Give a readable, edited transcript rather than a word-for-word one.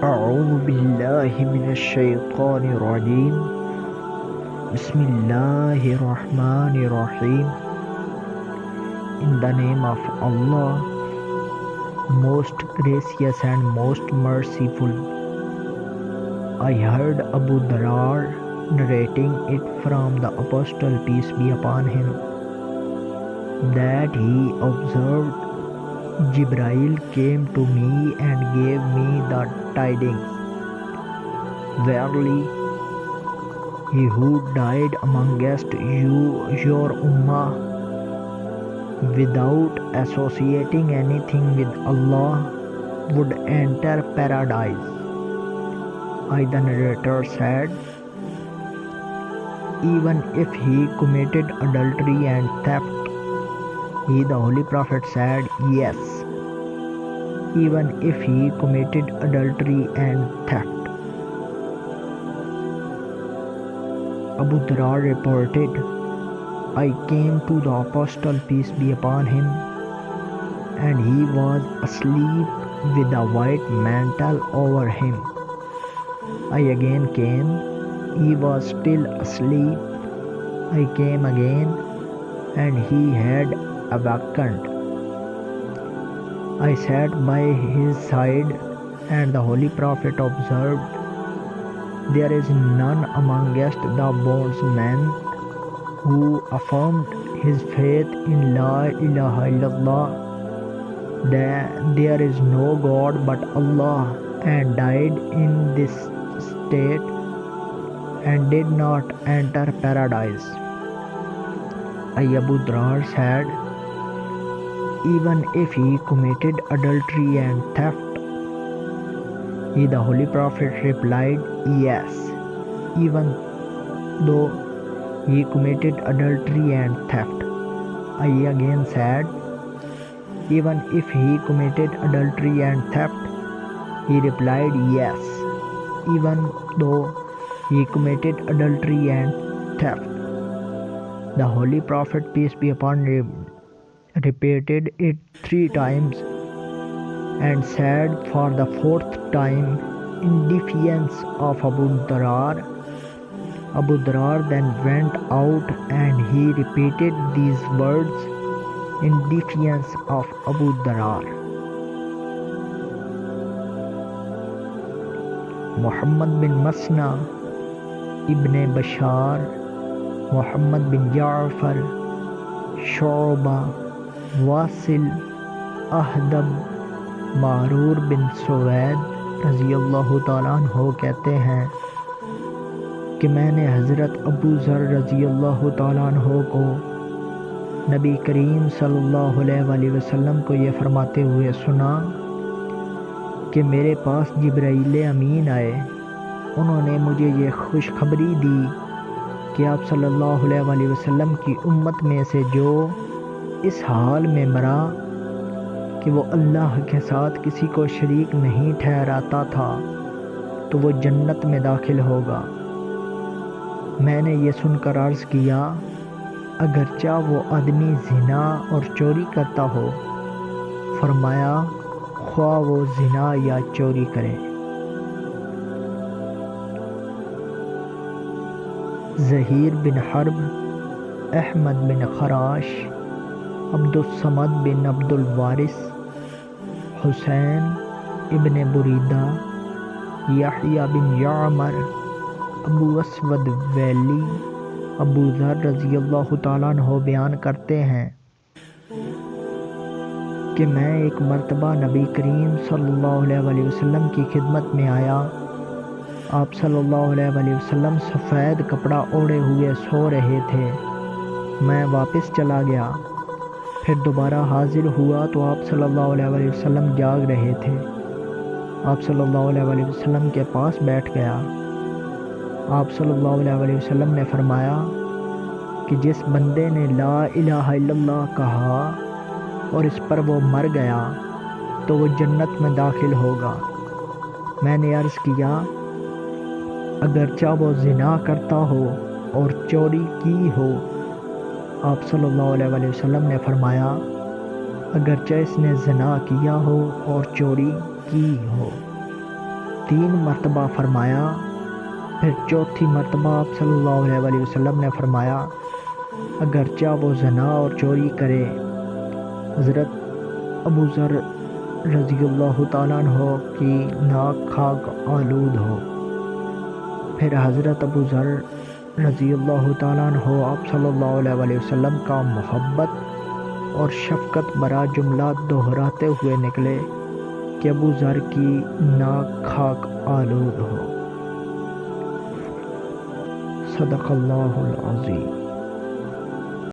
اعوذ باللہ من الشیطان الرجیم بسم اللہ الرحمن الرحیم In the name of Allah, most gracious and most merciful. I heard Abu Dharar narrating it from the Apostle, peace be upon him, that he observed Jibreel came to me and gave me the tidings. Verily, he who died amongst you, your ummah, without associating anything with Allah, would enter paradise. I, the narrator, said, even if he committed adultery and theft. He, the Holy Prophet, said, yes, even if he committed adultery and theft. Abu Dharar reported, I came to the Apostle, peace be upon him, and he was asleep with a white mantle over him. I again came, he was still asleep. I came again, and he had awakened. I sat by his side, and the Holy Prophet observed, there is none amongst the bondsmen who affirmed his faith in la ilaha illallah, that there is no God but Allah, and died in this state and did not enter paradise. I, Abu Dharar, said, even if he committed adultery and theft. He, the Holy Prophet, replied, yes, even though he committed adultery and theft. I again said, even if he committed adultery and theft. He replied, yes, even though he committed adultery and theft. The Holy Prophet, peace be upon him, repeated it 3 times and said for the 4th time, in defiance of Abu Dharar. Abu Dharar then went out and he repeated these words in defiance of Abu Dharar. Muhammad bin Masna, Ibn Bashar, Muhammad bin Ja'far, Shu'ba, واصل احدب معرور بن سوید رضی اللہ تعالیٰ عنہ کہتے ہیں کہ میں نے حضرت ابو ذر رضی اللہ تعالیٰ عنہ کو نبی کریم صلی اللہ علیہ وسلم کو یہ فرماتے ہوئے سنا کہ میرے پاس جبرائیل امین آئے. انہوں نے مجھے یہ خوشخبری دی کہ آپ صلی اللہ علیہ وسلم کی امت میں سے جو اس حال میں مرا کہ وہ اللہ کے ساتھ کسی کو شریک نہیں ٹھہراتا تھا تو وہ جنت میں داخل ہوگا. میں نے یہ سن کر عرض کیا, اگرچہ وہ آدمی زنا اور چوری کرتا ہو. فرمایا, خواہ وہ زنا یا چوری کرے. زہیر بن حرب, احمد بن خراش, عبد الصمد بن عبد الوارث, حسین ابن بریدہ, یحییٰ بن یعمر, ابو اسود ویلی, ابو ذر رضی اللہ تعالیٰ عنہ بیان کرتے ہیں کہ میں ایک مرتبہ نبی کریم صلی اللہ علیہ وسلم کی خدمت میں آیا. آپ صلی اللہ علیہ وسلم سفید کپڑا اوڑھے ہوئے سو رہے تھے. میں واپس چلا گیا. پھر دوبارہ حاضر ہوا تو آپ صلی اللہ علیہ وسلم جاگ رہے تھے. آپ صلی اللہ علیہ وسلم کے پاس بیٹھ گیا. آپ صلی اللہ علیہ وسلم نے فرمایا کہ جس بندے نے لا الہ الا اللہ کہا اور اس پر وہ مر گیا تو وہ جنت میں داخل ہوگا. میں نے عرض کیا, اگرچہ وہ زنا کرتا ہو اور چوری کی ہو. آپ صلی اللہ علیہ وسلم نے فرمایا, اگرچہ اس نے زنا کیا ہو اور چوری کی ہو. 3 مرتبہ فرمایا. پھر چوتھی مرتبہ آپ صلی اللہ علیہ وسلم نے فرمایا اگرچہ وہ زنا اور چوری کرے. حضرت ابو ذر رضی اللہ تعالیٰ عنہ کی ناک خاک آلود ہو. پھر حضرت ابو ذر رضی اللہ تعالیٰ عنہ آپ صلی اللہ علیہ وسلم کا محبت اور شفقت برا جملہ دہراتے ہوئے نکلے کہ ابو ذر کی ناک خاک آلود ہو. صدق اللہ العظیم.